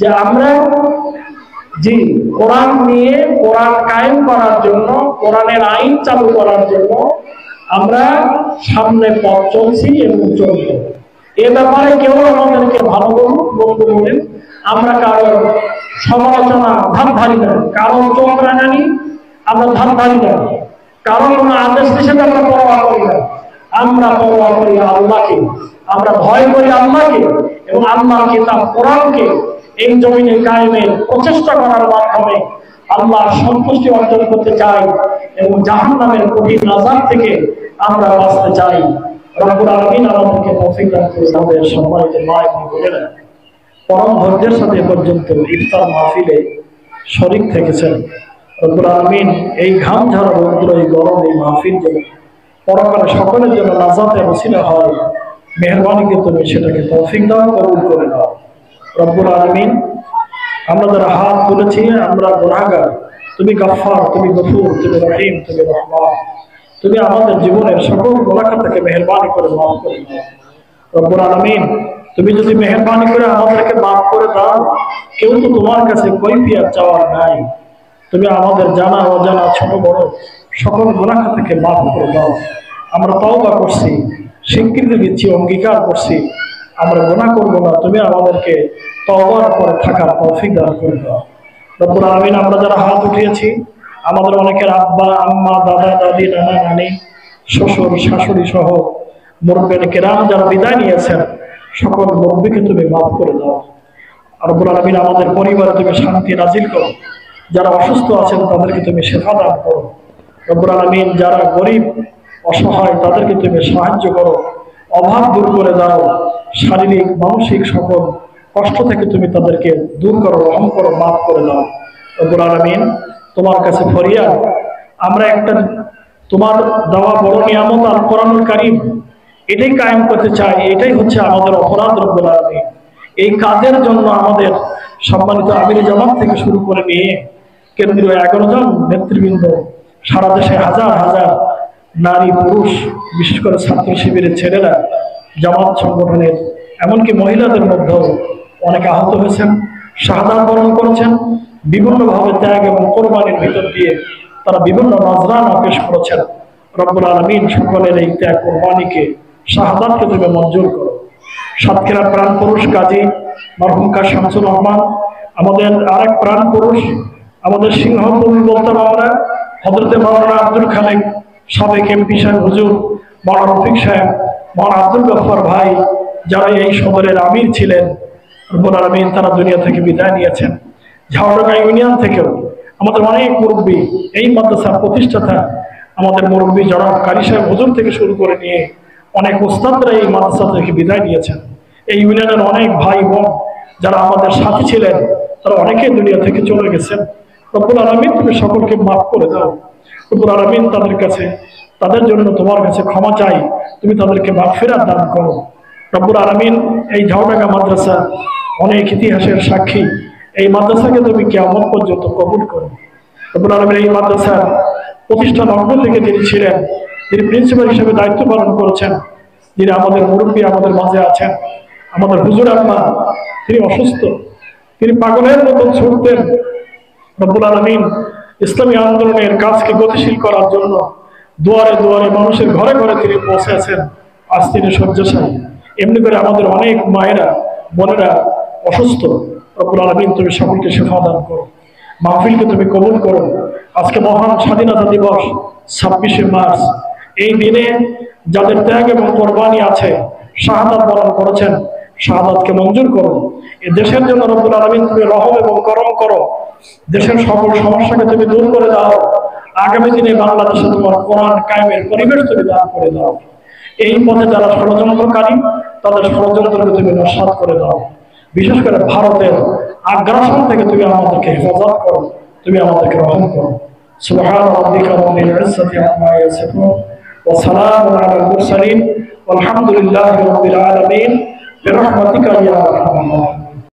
যে আমরা জি কোরআন নিয়ে কোরআন কায়েম করার জন্য, কোরআনের আইন চালু করার জন্য আমরা সামনে পথ চলছি এবং চলব। এ ব্যাপারে কেউ আমাদেরকে ভালো বলুন, বন্ধু বলেন, আমরা কারোর সমালোচনা ধার ধারি না, কারোর চোখ রাঙানি আমরা ধার ধারি না, কারণ কোনো আদেশ নিষেধ আমরা পরোয়া করি না। আমরা পরোয়া করি আল্লাহকে, আমরা ভয় করি আল্লাহকে এবং আল্লাহর কিতাব কোরআনকে এই জমিনে কায়েমের প্রচেষ্টা করার মাধ্যমে আল্লাহর সন্তুষ্টি অর্জন করতে চাই এবং জাহান্নামের কঠিন আযাব থেকে আমরা বাঁচতে চাই। রব্বুল আলামিন আমাদেরকে তৌফিক দান করুন। আমাদের সম্মানিত মা এবং বোনেরা, পরম ধৈর্যের সাথে পর্যন্ত ইফতার মাহফিলে শরীক থেকেছেন। রব্বুল আলামিন এই ঘাম ঝরা রৌদ্র, এই গরম, এই মাহফিল যেন পরকালে সকলের জন্য নাজাতের ওসিলা হয়, মেহরবানি করে তুমি সেটাকে তৌফিক দাও, কবুল করে নাও। রব্বুল আলামিন, আমরা যারা হাত তুলেছি আমরা গুনাহগার, তুমি গফফার, তুমি গফুর, তুমি রহিম, তুমি রহমান, তুমি আমাদের জীবনের সকল গুনাহ থেকে মেহরবানি করে মাফ করে দাও। রব্বুল আলামিন, তুমি যদি মেহরবানি করে আমাদেরকে মাফ করে দাও, কেউ তো তোমার কাছে কৈফিয়ত চাওয়ার নাই। তুমি আমাদের জানা অজানা ছোট বড় সকল গুনাহ থেকে মাফ করে দাও। আমরা তওবা করছি, স্বীকৃতি দিচ্ছি, অঙ্গীকার করছি আমরা গুনাহ করব না। তুমি আমাদেরকে তওবার পরে থাকার তৌফিক দান করে দাও। রব্বুল আলামিন, আমরা যারা হাত উঠিয়েছি আমাদের অনেকের আব্বা আম্মা, দাদা দাদি, নানা নানি, শ্বশুর শাশুড়ি সহ মুরব্বিয়ানে কেরাম যারা বিদায় নিয়েছেন সকল মুরব্বিকে তুমি মাফ করে দাও। রব্বুল আলামিন, আমাদের পরিবারে তুমি শান্তি নাজিল করো। যারা অসুস্থ আছেন তাদেরকে তুমি শিফা দান করো। রব্বুল আলামিন, যারা গরিব অসহায় তাদেরকে তুমি সাহায্য করো, অভাব দূর করে দাও, শারীরিক মানসিক সকল কষ্ট থেকে তুমি তাদেরকে দূর করো, রহম করো, মাফ করে দাও। রব্বুল আলামিন, তোমার কাছে ফরিয়াদ, আমরা একটা তোমার দেওয়া বড় নিয়ামত আল কোরআনুল কারীম এটাই কায়েম করতে চাই, এটাই হচ্ছে আমাদের অপরাধ। রব্বুল আলামিন, এই কাজের জন্য আমাদের সম্মানিত আমিরি জামাত থেকে শুরু করে নিয়ে কেন্দ্রীয় 11 জন নেতৃবৃন্দ, সারা দেশে হাজার হাজার নারী পুরুষ, বিশেষ করে ছাত্র শিবিরের ছেলেরা, জামাত সংগঠনের এমনকি মহিলাদের মধ্যেও অনেকে আহত হয়েছেন, শাহাদাত বরণ করেছেন। বিভিন্নভাবে ত্যাগ এবং কোরবানির ভিতর দিয়ে তারা বিভিন্ন নজরানা পেশ করেছেন। রব্বুল আলামিন, সকলের এই ত্যাগ কোরবানিকে, শাহাদাতকে তুমি মঞ্জুর করো। সাতক্ষীরার প্রাণ পুরুষ কাজী মরহুম কাজী শামসুর রহমান, আমাদের আরেক প্রাণ পুরুষ, আমাদের সিংহপুর বলতে আমরা হযরতে মাওলানা আব্দুল খালেক, সাবেক এমপি সাহেব হুজুর, মাওলানা রফিক সাহেব, মাওলানা আব্দুল গফফার ভাই, যারা এই সদরের আমির ছিলেন, রব্বুল আলামিন তারা দুনিয়া থেকে বিদায় নিয়েছেন। ঝাউডাঙ্গা ইউনিয়ন থেকেও আমাদের অনেক মুরব্বী, এই মাদ্রাসার প্রতিষ্ঠাতা আমাদের মুরব্বী জনাব কারি সাহেব হুজুর থেকে শুরু করে নিয়ে অনেক উস্তাদরা এই মাদ্রাসা থেকে বিদায় নিয়েছেন। এই ইউনিয়নের অনেক ভাই বোন যারা আমাদের সাথী ছিলেন তারা অনেকেই দুনিয়া থেকে চলে গেছেন। রব্বুল আলামিন, তুমি সকলকে মাফ করে দাও। রব্বুল আলামিন, তাদের কাছে, তাদের জন্য তোমার কাছে ক্ষমা চাই, তুমি তাদেরকে মাগফিরাত দান করো। রব্বুল আলামিন, এই ঝাউডাঙ্গা মাদ্রাসা অনেক ইতিহাসের সাক্ষী, এই মাদ্রাসাকে তুমি কিয়ামত পর্যন্ত কবুল করো। রব্বুল আলামিন, এই মাদ্রাসার প্রতিষ্ঠা লগ্ন থেকে যিনি ছিলেন, যিনি প্রিন্সিপাল হিসেবে দায়িত্ব পালন করেছেন, যিনি আমাদের মুরব্বী আমাদের মাঝে আছেন, আমাদের হুজুর আম্মা, তিনি অসুস্থ, তিনি পাগলের মতো ছুটতেন। রব্বুল আলামিন, ইসলামী আন্দোলনের কাজকে গতিশীল করার জন্য দুয়ারে দুয়ারে মানুষের ঘরে ঘরে তিনি পৌঁছেছেন। আজ তিনি শয্যাশায়ী। এমনি করে আমাদের অনেক মায়েরা বোনেরা অসুস্থ। রব্বুল আলামিন, তুমি সকলকে শিফা দান করো, মাহফিলকে তুমি কবুল করো। আজকে মহান স্বাধীনতা দিবস 26শে মার্চ, এই দিনে যাদের ত্যাগ এবং কোরবানি আছে, শাহাদাত বরণ করেছেন, শাহাদাতকে মঞ্জুর করো। এই দেশের জন্য রব্বুল আলামিন তুমি রহম এবং করম করো, দেশের সকল সমস্যাকে তুমি দূর করে দাও। আগামী দিনে বাংলাদেশে তোমার কোরআন কায়েমের পরিবেশ তুমি দান করে দাও। এই পথে যারা ষড়যন্ত্রকারী তাদের ষড়যন্ত্রকে তুমি নস্যাৎ করে দাও। বিশেষ করে ভারতের আগ্রাসন থেকে তুমি আমাদেরকে হেফাজত করো, তুমি আমাদেরকে রহম করো। সুবহান রাব্বিকা রাব্বিল ইজ্জাতি আম্মা ইয়াসিফুন ওয়া সালামুন আলাল মুরসালিন ওয়ালহামদুলিল্লাহি রাব্বিল আলামিন বিরহমাতিকা ইয়া আরহামার রাহিমিন।